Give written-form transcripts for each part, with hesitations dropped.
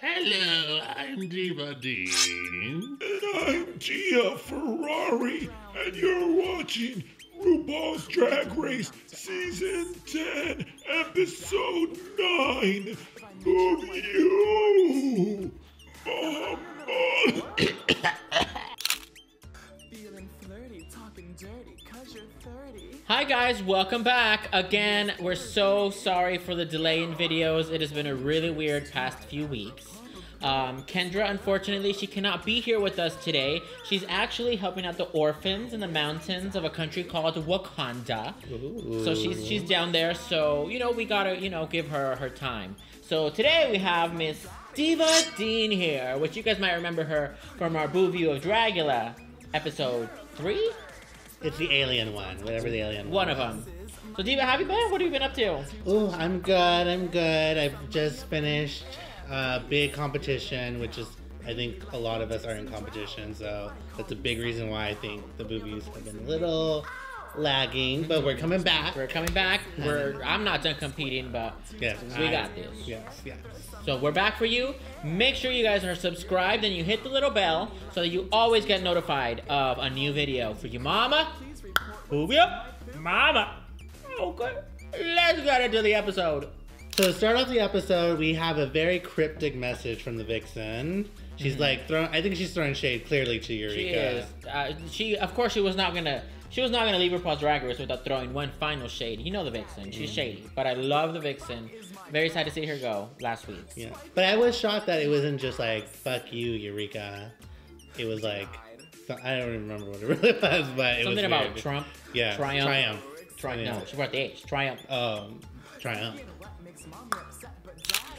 Hello, I'm Diva Dean. And I'm Gia Ferrari, and you're watching RuPaul's Drag Race Season 10, Episode 9, BOUview. Hi guys, welcome back. Again, we're so sorry for the delay in videos. It has been a really weird past few weeks. Kendra, unfortunately, she cannot be here with us today. She's actually helping out the orphans in the mountains of a country called Wakanda. Ooh. So she's down there, so, we gotta, give her her time. So today we have Miss Diva Dean here, which you guys might remember her from our BOUview of Dragula, episode 3? It's the alien one, whatever the alien one of them. So Diva, how have you been? What have you been up to? Oh, I'm good. I've just finished a big competition, which is, I think a lot of us are in competition, so that's a big reason why I think the BOUviews have been a little lagging, but we're coming back. I'm not done competing, but yes, we got this. Yes. So we're back for you. Make sure you guys are subscribed and you hit the little bell so that you always get notified of a new video for you, mama. BOUview, mama. Okay, let's get into the episode. So to start off the episode, we have a very cryptic message from the vixen. She's like I think she's throwing shade clearly to Eureka. She is. Of course, she was not gonna leave RuPaul's Drag Race without throwing one final shade. You know the vixen. She's shady, but I love the vixen. Very sad to see her go last week. Yeah, but I was shocked that it wasn't just like "fuck you, Eureka." It was like I don't even remember what it really was, but it something was about weird. Trump. Yeah, Triumph. No, she brought the H. Triumph. Triumph.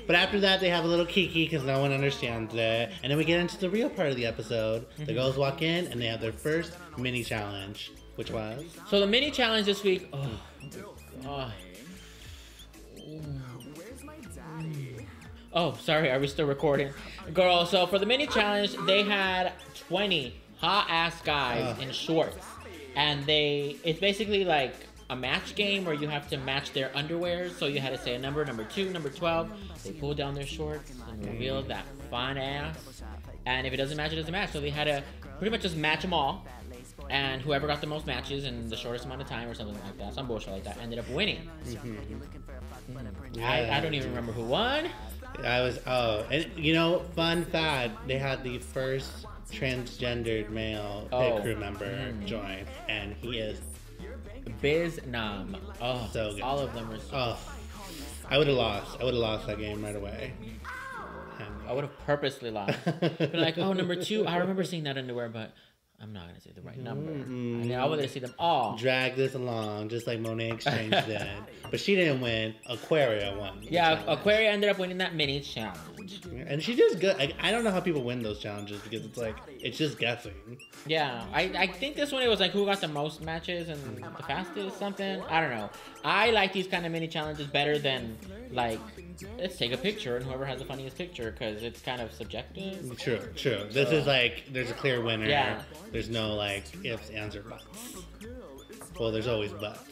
But after that, they have a little kiki because no one understands it. And then we get into the real part of the episode. The girls walk in and they have their first mini challenge, which was? So the mini challenge this week. Oh, sorry. Are we still recording? Girl, so for the mini challenge, they had 20 hot-ass guys in shorts. And it's basically like a match game where you have to match their underwear. So you had to say a number 2, number 12. They pull down their shorts and reveal that fine ass. And if it doesn't match, it doesn't match. So they had to pretty much just match them all. And whoever got the most matches in the shortest amount of time or something like that, some bullshit like that, ended up winning. I don't even remember who won. And fun fact, they had the first transgendered male pit crew member join. And he is Biznam. Oh, so good. All of them were so good. I would have lost that game right away. I would have purposely lost. But like, number 2, I remember seeing that underwear, but I'm not gonna say the right number. I wanted to see them all. Drag this along, just like Monet Exchange did. But she didn't win. Aquaria won. Yeah, Aquaria ended up winning that mini challenge. And she did good. I don't know how people win those challenges because it's just guessing. Yeah, I think this one it was like who got the most matches and the fastest something. I don't know. I like these kind of mini challenges better than like let's take a picture and whoever has the funniest picture because it's kind of subjective. True. This is like there's a clear winner. Yeah. There's no like ifs, ands, or buts. Well, there's always buts.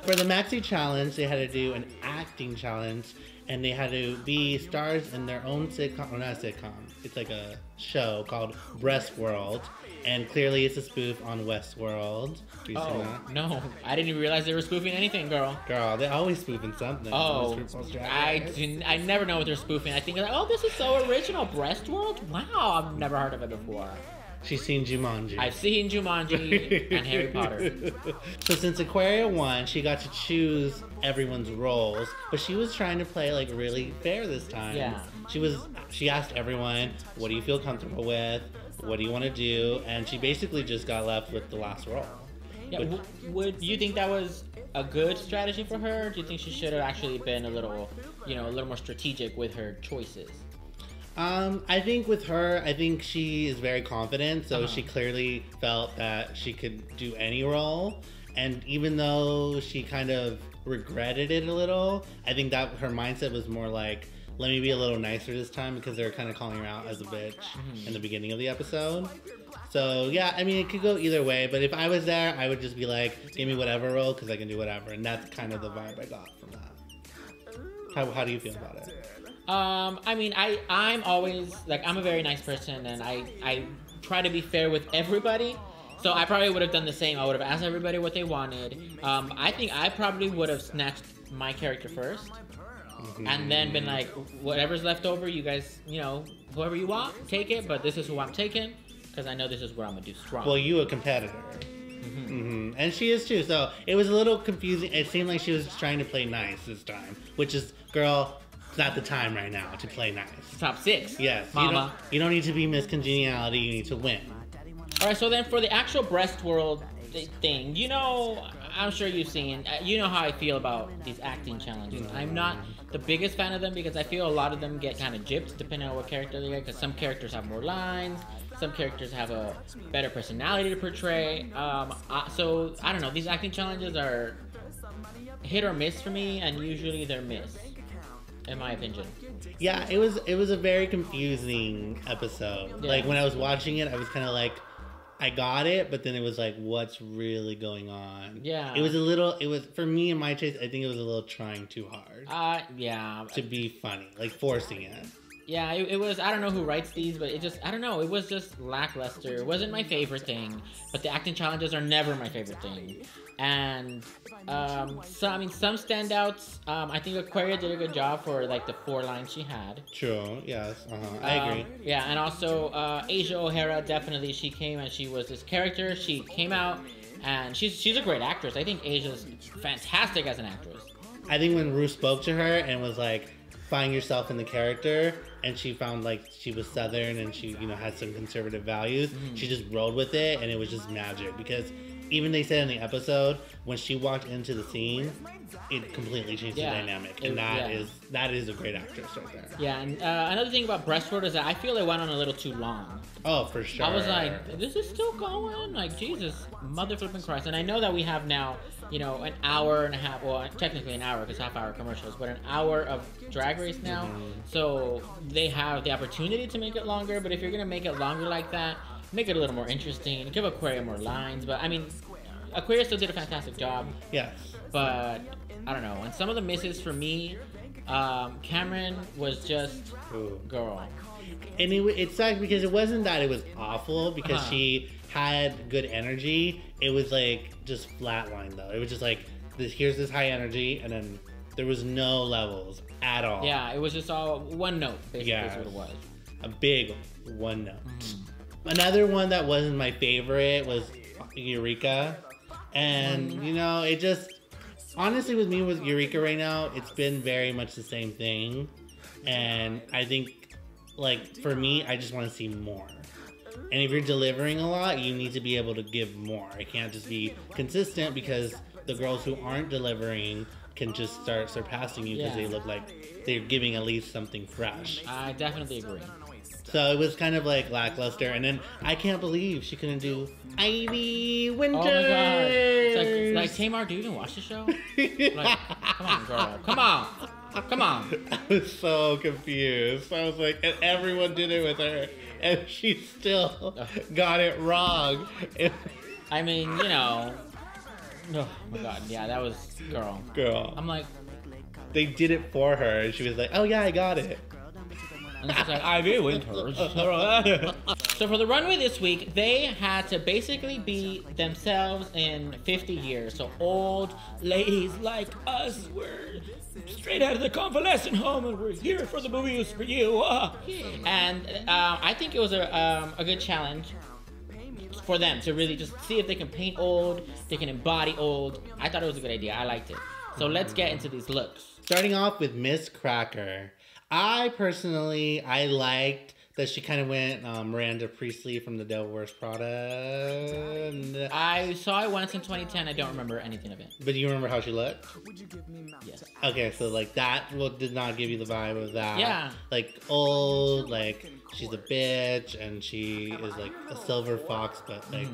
For the maxi challenge, they had to do an acting challenge, and they had to be stars in their own sitcom. Or not a sitcom. It's like a show called Breastworld, and clearly it's a spoof on Westworld. No, I didn't even realize they were spoofing anything, girl. Girl, they're always spoofing something. I never know what they're spoofing. I think like, this is so original. Breastworld? Wow, I've never heard of it before. She's seen Jumanji. I've seen Jumanji and Harry Potter. So since Aquaria won, she got to choose everyone's roles, but she was trying to play like really fair this time. Yeah. She asked everyone, what do you feel comfortable with? What do you want to do? And she basically just got left with the last role. Yeah, would you think that was a good strategy for her? Do you think she should have actually been a little more strategic with her choices? I think with her, she is very confident, so she clearly felt that she could do any role. And even though she kind of regretted it a little, I think that her mindset was more like, let me be a little nicer this time because they're kind of calling her out as a bitch in the beginning of the episode. So yeah, it could go either way, but if I was there, I would just be like, give me whatever role because I can do whatever. And that's kind of the vibe I got from that. How do you feel about it? I mean, I'm always, like, I'm a very nice person, and I try to be fair with everybody. So I probably would have done the same. I would have asked everybody what they wanted. I think I probably would have snatched my character first. And then been like, whatever's left over, you guys, you know, whoever you want, take it. But this is who I'm taking, because I know this is where I'm going to do strong. Well, you a competitor. And she is too. So it was a little confusing. It seemed like she was trying to play nice this time. Which is, girl, it's not the time right now to play nice. Top 6. Yes. Mama. You don't need to be Miss Congeniality. You need to win. Alright, so then for the actual breast world thing, you know, I'm sure you've seen, you know how I feel about these acting challenges. I'm not the biggest fan of them because I feel a lot of them get kind of gypped depending on what character they get, because some characters have more lines, some characters have a better personality to portray. So, I don't know, these acting challenges are hit or miss for me, and usually they're miss, in my opinion. Yeah, it was a very confusing episode. Yeah. Like, when I was watching it, I was kind of like, I got it, but then it was like, what's really going on? Yeah. It was, for me, in my taste, I think it was a little trying too hard. Yeah. To be funny, like forcing it. Yeah, it was, I don't know who writes these, but it just, I don't know, it was just lackluster. It wasn't my favorite thing, but the acting challenges are never my favorite thing. And, so, I mean, some standouts, I think Aquaria did a good job for, like, the 4 lines she had. True, yes, I agree. Yeah, and also, Asia O'Hara, definitely, she came and she was this character. She came out, and she's a great actress. I think Asia's fantastic as an actress. I think when Ru spoke to her and was like, find yourself in the character, and she found like she was Southern and she, you know, had some conservative values, she just rolled with it, and it was just magic. Because even they said in the episode, when she walked into the scene, it completely changed the dynamic, and that is a great actress right there. Yeah, and another thing about Breastworld is that I feel it went on a little too long. Oh, for sure. I was like, this is still going? Like, Jesus, mother flipping Christ. And I know that we have now, you know, an hour and a half, well, technically an hour because half-hour commercials, but an hour of Drag Race now. So they have the opportunity to make it longer, but if you're going to make it longer like that, make it a little more interesting. Give Aquaria more lines. But, I mean, Aquaria still did a fantastic job. Yes. But, I don't know. And some of the misses for me, Cameron was just, girl. And it sucked because it wasn't that it was awful, because she had good energy. It was like just flatline though. It was just like, here's this high energy, and then there was no levels at all. Yeah, it was just all one note, basically, is what it was. A big one note. Another one that wasn't my favorite was Eureka. And, you know, it just, honestly with me with Eureka right now, it's been very much the same thing. And I think, like, for me, I just want to see more. And if you're delivering a lot, you need to be able to give more. It can't just be consistent, because the girls who aren't delivering can just start surpassing you because they look like they're giving at least something fresh. I definitely agree. So it was kind of like lackluster. And then I can't believe she couldn't do Ivy Winters. Oh my god. It's like Tamar, do you even watch the show? Like, come on, girl. Come on. Come on. I was so confused. I was like, and everyone did it with her, and she still got it wrong. I mean, you know. Oh my god, yeah, that was girl. I'm like, they did it for her, and she was like, "Oh yeah, I got it." And she's like, Ivy Winters. So for the runway this week, they had to basically be themselves in 50 years. So old ladies like us, we're straight out of the convalescent home, and we're here for the BOUviews for you. And I think it was a good challenge for them to really just see if they can paint old, they can embody old. I thought it was a good idea. I liked it. So let's get into these looks. Starting off with Miss Cracker. I personally liked that she kind of went Miranda Priestley from The Devil Wears Prada. I saw it once in 2010. I don't remember anything of it. But do you remember how she looked? Yes. Okay, so like that did not give you the vibe of that. Yeah. Like old, like she's a bitch, and she is like a silver fox, but like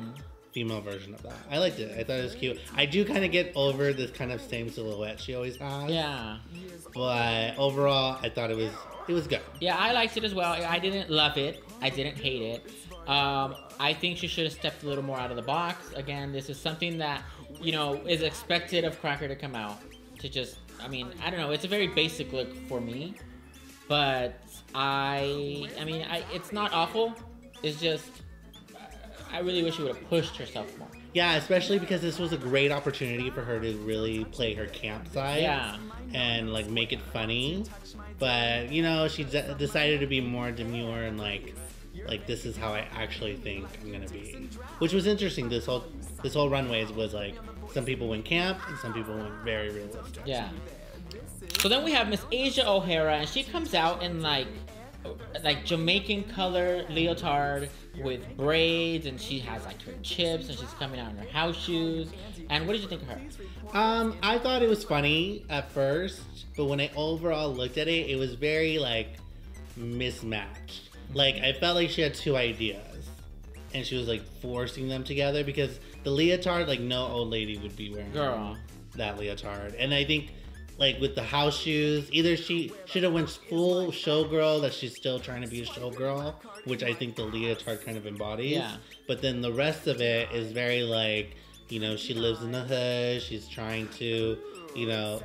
female version of that. I liked it. I thought it was cute. I do kind of get over this kind of same silhouette she always has. Yeah. But overall, I thought it was good. Yeah, I liked it as well. I didn't love it. I didn't hate it. I think she should have stepped a little more out of the box. Again, this is something that, you know, is expected of Cracker to come out. To just, I mean, I don't know. It's a very basic look for me. but I mean, it's not awful. It's just, I really wish she would have pushed herself more. Yeah, especially because this was a great opportunity for her to really play her camp side. Yeah. And like make it funny. But, you know, she decided to be more demure and like this is how I actually think I'm gonna be. Which was interesting. This whole runway was like some people went camp and some people went very realistic. Yeah. So then we have Miss Asia O'Hara, and she comes out in like Jamaican color leotard with braids, and she has like her chips, and she's coming out in her house shoes. And what did you think of her? I thought it was funny at first, but when I overall looked at it, it was very like mismatched. Like I felt like she had two ideas, and she was like forcing them together because the leotard, like no old lady would be wearing that leotard. And I think like with the house shoes, either she should have went full showgirl that she's still trying to be a showgirl, which I think the leotard kind of embodies. Yeah. But then the rest of it is very like, you know, she lives in the hood, she's trying to, you know,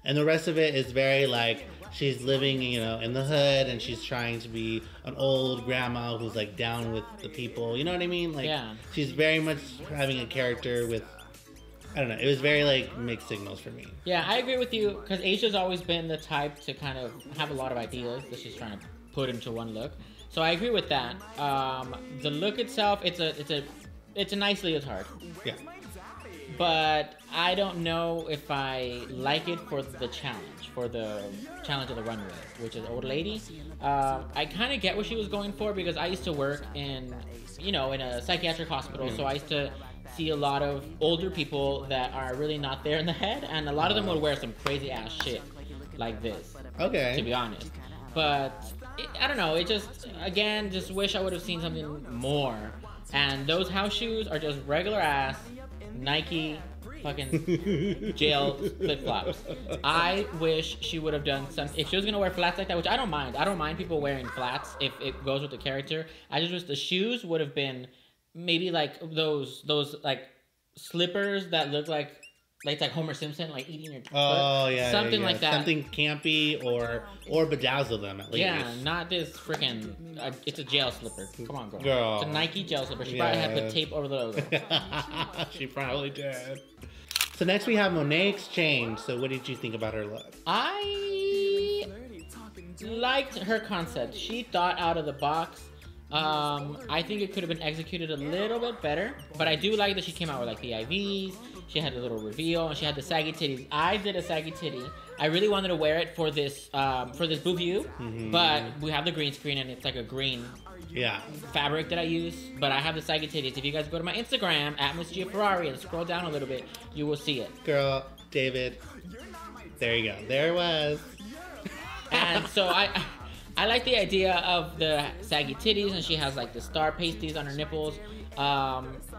and the rest of it is very like, she's living, you know, in the hood and she's trying to be an old grandma who's like down with the people. You know what I mean? Like, yeah. She's very much having a character with, I don't know. It was very like mixed signals for me. Yeah, I agree with you because Asia's always been the type to kind of have a lot of ideas that she's trying to put into one look. So I agree with that. The look itself, it's a nice leotard. Yeah. But I don't know if I like it for the challenge of the runway, which is old lady. I kind of get what she was going for because I used to work in a psychiatric hospital, so I used to see a lot of older people that are really not there in the head, and a lot of them would wear some crazy ass shit like this. Okay. To be honest, but I don't know. It just wish I would have seen something more. And those house shoes are just regular ass Nike fucking jail flip flops. I wish she would have done something. If she was gonna wear flats like that, which I don't mind. I don't mind people wearing flats if it goes with the character. I just wish the shoes would have been maybe like those like slippers that look like it's like Homer Simpson, like eating your foot. Oh yeah, something yeah. like that. Something campy or bedazzle them at least. Yeah, not this freaking. It's a jail slipper. Come on, girl. It's a Nike jail slipper. She probably had put tape over the logo. She probably did. So next we have Monet Exchange. So what did you think about her look? I liked her concept. She thought out of the box. I think it could have been executed a little bit better, but I do like that she came out with like the IVs. She had a little reveal, and she had the saggy titties. I did a saggy titty. I really wanted to wear it for this BOUview, but we have the green screen, and it's like a green fabric that I use. But I have the saggy titties. If you guys go to my Instagram at Miss Gia Ferrari and scroll down a little bit, you will see it. Girl, David, there you go. There it was. And so I like the idea of the saggy titties, and she has like the star pasties on her nipples.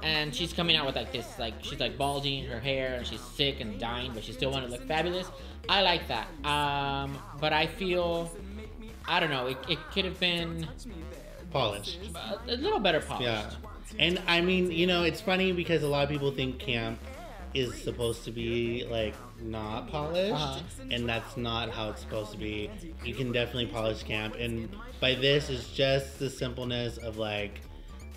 And she's coming out with like this, like she's like balding her hair, and she's sick and dying, but she still want to look fabulous. I like that. But I feel, I don't know, it could have been polished, a little better polished. Yeah, and I mean, you know, it's funny because a lot of people think camp is supposed to be like not polished, and that's not how it's supposed to be. You can definitely polish camp, and by this is just the simpleness of like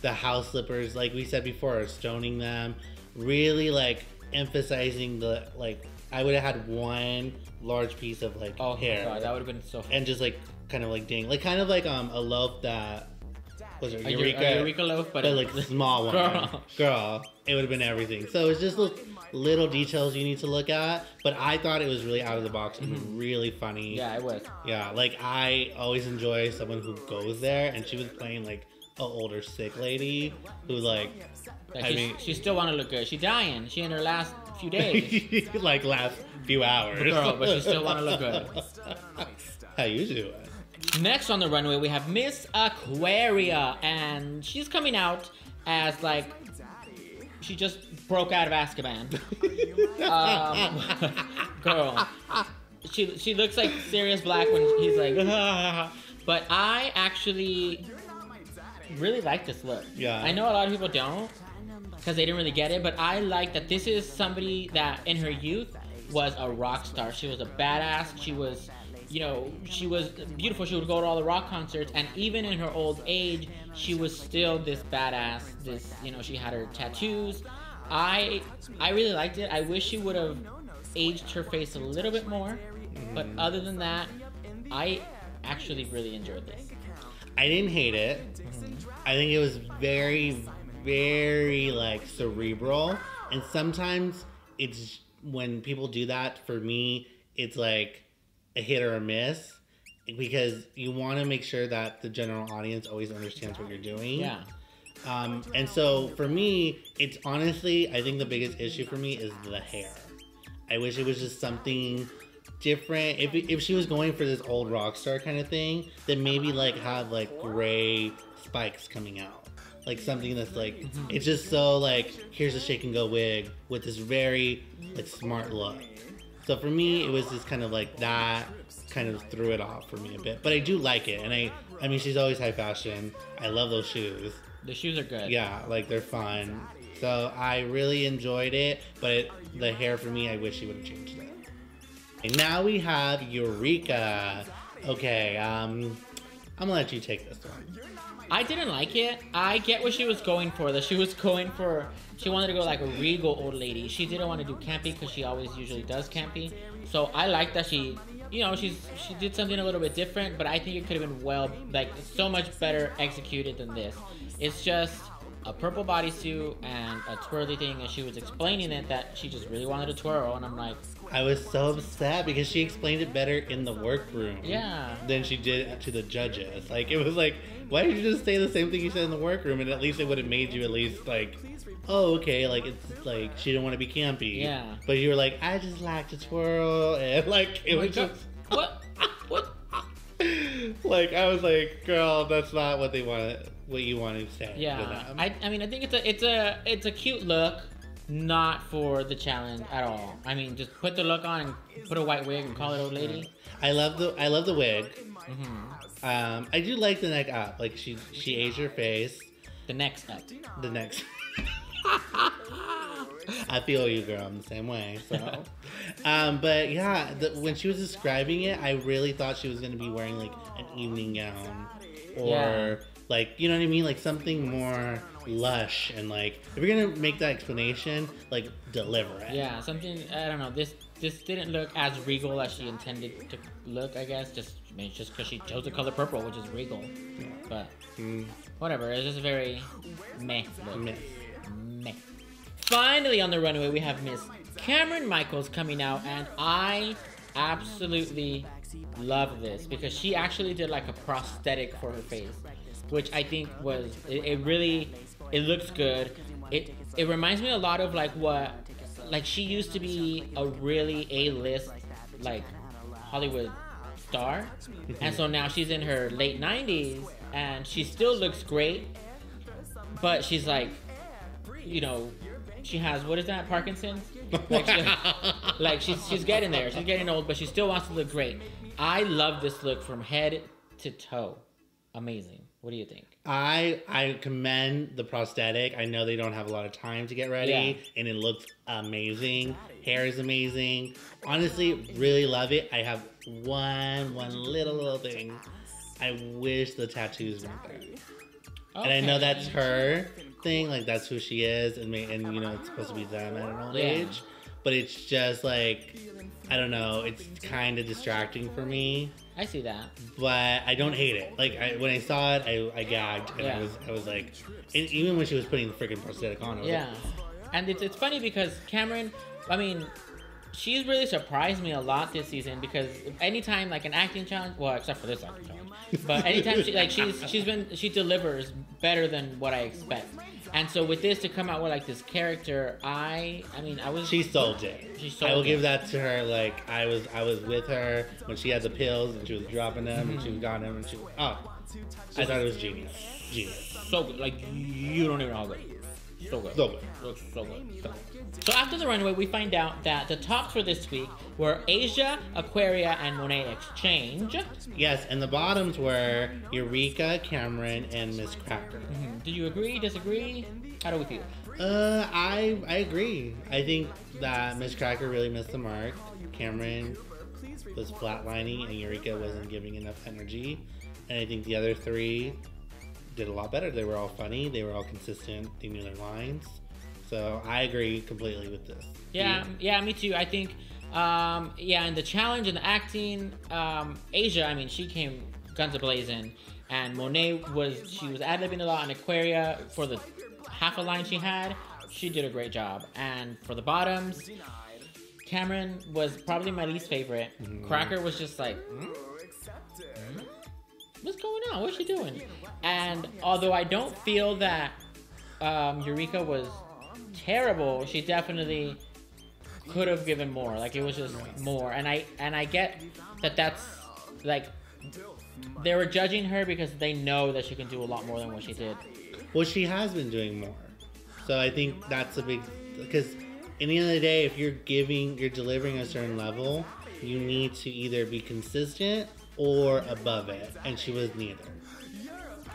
the house slippers, like we said before, stoning them, really like emphasizing the like. I would have had one large piece of like hair. God, that would have been so fun. And just like kind of like ding, like kind of like a loaf that was it Eureka? A Eureka loaf, but like the small one. Girl, it would have been everything. So it's just little details you need to look at, but I thought it was really out of the box and really funny. Yeah, it was. Yeah, like I always enjoy someone who goes there, and she was playing like an older sick lady who like she still want to look good. She dying. She in her last few days. like last few hours. Girl, but she still want to look good. How you doing? Next on the runway, we have Miss Aquaria, and she's coming out as like she just broke out of Azkaban. Girl, she looks like Sirius Black when he's like, but I actually really like this look. Yeah, I know a lot of people don't because they didn't really get it, but I like that this is somebody that in her youth was a rock star. She was a badass. She was you know, she was beautiful. She would go to all the rock concerts, and even in her old age, she was still this badass. This, you know, she had her tattoos. I really liked it. I wish she would have aged her face a little bit more, but other than that, I actually really enjoyed this. I didn't hate it. I think it was very, very like cerebral, and sometimes it's when people do that. For me, it's like a hit or a miss, because you want to make sure that the general audience always understands what you're doing. Yeah. And so for me, it's honestly, I think the biggest issue for me is the hair. I wish it was just something different. If she was going for this old rock star kind of thing, then maybe like have like gray spikes coming out. Like something that's like, it's just so like, here's a shake and go wig with this very like smart look. So for me, it was just kind of like that kind of threw it off for me a bit. But I do like it. And I mean, she's always high fashion. I love those shoes. The shoes are good. Yeah, like they're fun. So I really enjoyed it. But the hair for me, I wish she would have changed it. And now we have Eureka. Okay, I'm gonna let you take this one. I didn't like it. I get what she was going for. That she was going for, she wanted to go like a regal old lady. She didn't want to do campy because she always usually does campy. So I like that she, you know, she did something a little bit different, but I think it could have been like so much better executed than this. It's just a purple bodysuit and a twirly thing, and she was explaining it that she just really wanted to twirl, and I'm like, I was so upset because she explained it better in the workroom than she did to the judges. Like, it was like, why did you just say the same thing you said in the workroom? And at least it would have made you at least like, oh, okay, like it's like she didn't want to be campy. Yeah. But you were like, I just like to twirl, and like it was just what? Like I was like, girl, that's not what they wanted. What you wanted to say. Yeah. I mean, I think it's a cute look. Not for the challenge at all. I mean, just put the look on and put a white wig and call it old lady. I love the wig. I do like the neck up. Like she aged her face. The neck's up. The next. I feel you, girl. I'm the same way. So, but yeah, when she was describing it, I really thought she was gonna be wearing like an evening gown, or like, you know what I mean, like something more lush, and like if you're gonna make that explanation, like deliver it. Yeah, something, I don't know. This didn't look as regal as she intended to look. I guess just because she chose the color purple, which is regal. Yeah. But whatever. It's just very meh look. Meh. Finally, on the runway, we have Miss Cameron Michaels coming out, and I absolutely love this because she actually did like a prosthetic for her face, which I think was it looks good. It reminds me a lot of like she used to be a really A-list like Hollywood star, and so now she's in her late 90s and she still looks great, but she's like, you know, she has, what is that, Parkinson's? Like she's getting there. She's getting old, but she still wants to look great. I love this look from head to toe. Amazing. What do you think? I commend the prosthetic. I know they don't have a lot of time to get ready, and it looks amazing. Hair is amazing. Honestly, really love it. I have one little thing. I wish the tattoos weren't there. Okay. And I know that's her thing, like that's who she is, and you know it's supposed to be them at an old age, but it's just like, I don't know, it's kind of distracting for me. I see that, but I don't hate it. Like when I saw it, I gagged, and I was like, and even when she was putting the freaking prosthetic on, I was like, and it's funny because Cameron, I mean, she's really surprised me a lot this season, because anytime like an acting challenge, well, except for this acting challenge, but anytime she delivers better than what I expect. And so with this to come out with like this character, she sold it. I will give that to her. Like I was with her when she had the pills and she was dropping them and she got them and I thought it was genius. So good. Like you don't even know how good. So good. Looks so good. So after the runway, we find out that the tops for this week were Asia, Aquaria, and Monet Exchange. Yes, and the bottoms were Eureka, Cameron, and Miss Cracker. Do you agree, disagree? How do we feel? I agree. I think that Miss Cracker really missed the mark. Cameron was flatlining and Eureka wasn't giving enough energy. And I think the other three did a lot better. They were all funny. They were all consistent. They knew their lines. So I agree completely with this. Yeah, me too. I think, in the challenge and the acting, Asia, I mean, she came guns a-blazing. And Monet was ad-libbing a lot, and Aquaria, for the half a line she had, she did a great job. And for the bottoms, Cameron was probably my least favorite. Cracker was just like, what's going on? What's she doing? And although I don't feel that Eureka was terrible, she definitely could have given more. Like, it was just more. And I get that that's like, they were judging her because they know that she can do a lot more than what she did. Well, she has been doing more. So I think that's a big, because in the end of the day, if you're delivering a certain level, you need to either be consistent or above it. And she was neither.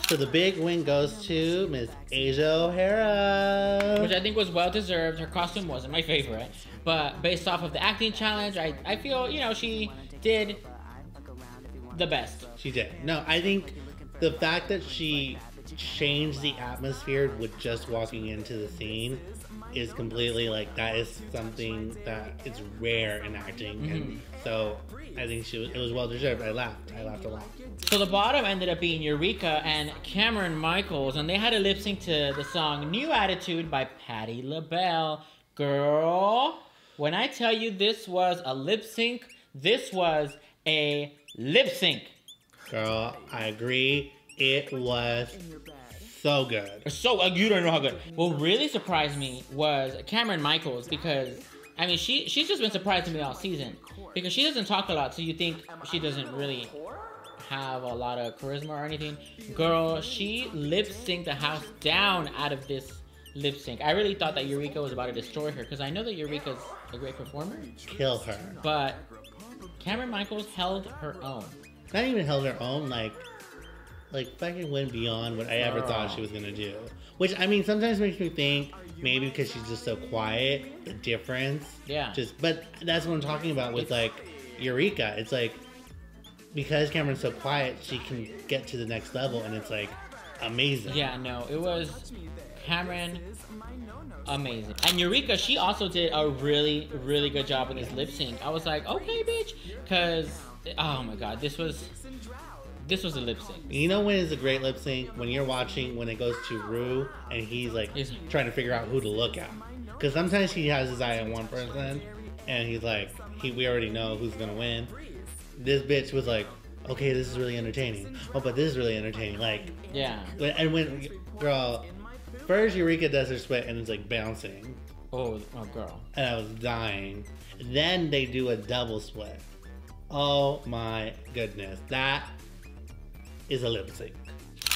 So the big win goes to Miss Asia O'Hara. Which I think was well deserved. Her costume wasn't my favorite. But based off of the acting challenge, I feel, she did the best. She did. No, I think the fact that she changed the atmosphere with just walking into the scene is completely that is something that is rare in acting. And so I think it was well deserved. I laughed a lot. So the bottom ended up being Eureka and Cameron Michaels, and they had a lip sync to the song New Attitude by Patti LaBelle. Girl, when I tell you this was a lip sync, this was a lip sync. Girl, I agree. It was so good. So, you don't know how good. What really surprised me was Cameron Michaels, because, I mean, she's just been surprising me all season. Because she doesn't talk a lot, so you think she doesn't really have a lot of charisma or anything. Girl, she lip-synced the house down out of this lip sync. I really thought that Eureka was about to destroy her, because I know that Eureka's a great performer. Kill her. But Cameron Michaels held her own. Not even held her own, like fucking went beyond what I ever thought she was gonna do. Which, I mean, sometimes makes me think maybe because she's just so quiet, the difference. Yeah. But that's what I'm talking about with Eureka. It's because Cameron's so quiet, she can get to the next level, and it's amazing. Yeah, no, it was Cameron, amazing. And Eureka, she also did a really, really good job in this lip sync. I was like, okay, bitch, because oh my god, this was a lip sync. You know when it's a great lip sync? When you're watching, when it goes to Rue, and he's trying to figure out who to look at. Because sometimes he has his eye on one person, and he's we already know who's gonna win. This bitch was okay, this is really entertaining. Oh, but this is really entertaining. Yeah. And when, girl, first Eureka does her split, and it's bouncing. Oh, girl. And I was dying. Then they do a double split. Oh my goodness. That is a lip sync.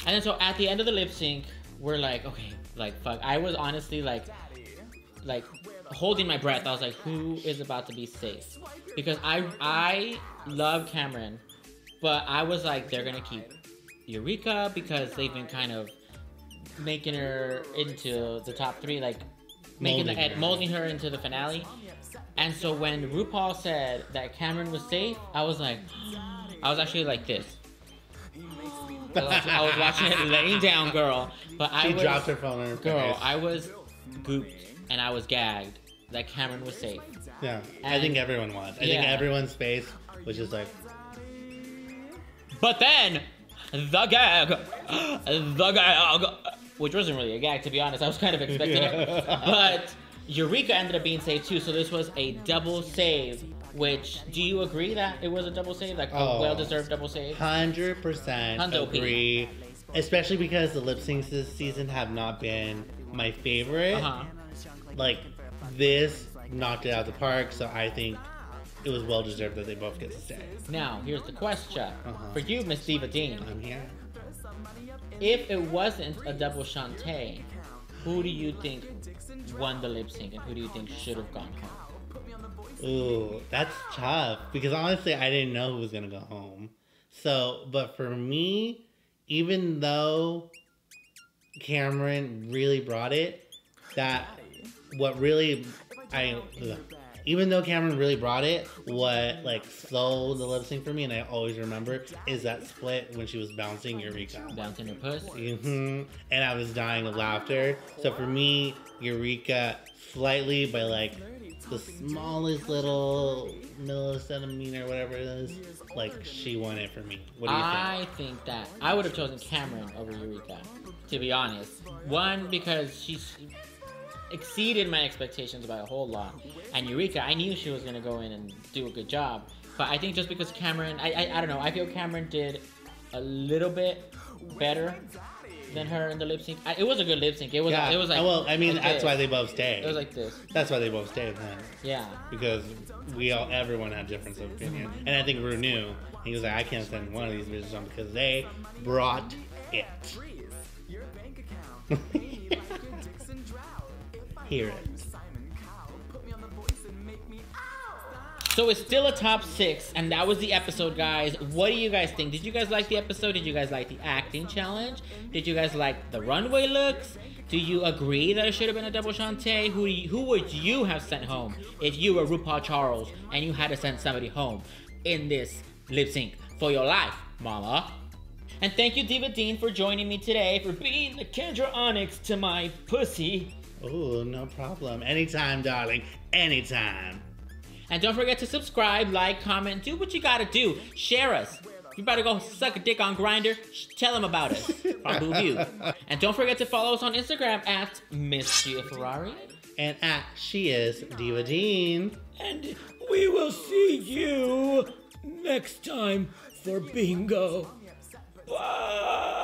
And then so at the end of the lip sync, we're okay, fuck. I was honestly holding my breath. I was who is about to be safe? Because I love Cameron, but I was they're gonna keep Eureka because they've been kind of making her into the top three, molding her into the finale. And so when RuPaul said that Cameron was safe, I was I was actually this. I was watching it laying down, girl. But she dropped her phone on her girl, face. I was gooped and I was gagged that Cameron was safe. Yeah, and I think everyone was. I think everyone's face was just But then, the gag, which wasn't really a gag, to be honest. I was kind of expecting it. But Eureka ended up being saved too, so this was a double save. Which, do you agree that it was a double save? A well-deserved double save? 100% agree. Especially because the lip syncs this season have not been my favorite. This knocked it out of the park, so I think it was well-deserved that they both get to stay. Now, here's the question. For you, Miss Diva Dean. I'm here. If it wasn't a double Shantae, who do you think won the lip sync, and who do you think should have gone home? Ooh, that's tough. Because honestly, I didn't know who was going to go home. So, but for me, even though Cameron really brought it, even though Cameron really brought it, what like sold the lip sync for me, and I always remember, is that split when she was bouncing Eureka. Bouncing her puss. And I was dying of laughter. So for me, Eureka slightly by like the smallest little millicentimeter, whatever it is, like she won it for me. What do you think? I think that I would have chosen Cameron over Eureka, to be honest. One, because she's exceeded my expectations by a whole lot, and Eureka, I knew she was gonna go in and do a good job. But I think just because Cameron, I don't know, I feel Cameron did a little bit better than her in the lip sync. It was a good lip sync. It was like, well, I mean, like that's this. why they both stayed. It was like this. That's why they both stayed then. Yeah. Because everyone had difference of opinion. And I think Ru knew. He was like, I can't send one of these bitches on because they brought it. Hear it. So it's still a top 6, and that was the episode, guys. What do you guys think? Did you guys like the episode? Did you guys like the acting challenge? Did you guys like the runway looks? Do you agree that it should have been a double shantay? Who would you have sent home if you were RuPaul Charles and you had to send somebody home in this lip sync for your life, mama? And thank you, Diva Dean, for joining me today, for being the Kendra Onyx to my pussy. Oh, no problem. Anytime, darling. Anytime. And don't forget to subscribe, like, comment, do what you gotta do. Share us. You better go suck a dick on Grindr. Tell them about us on BOUview. And don't forget to follow us on Instagram at Miss Gia Ferrari. And at She Is Diva Dean. And we will see you next time for bingo. Bye.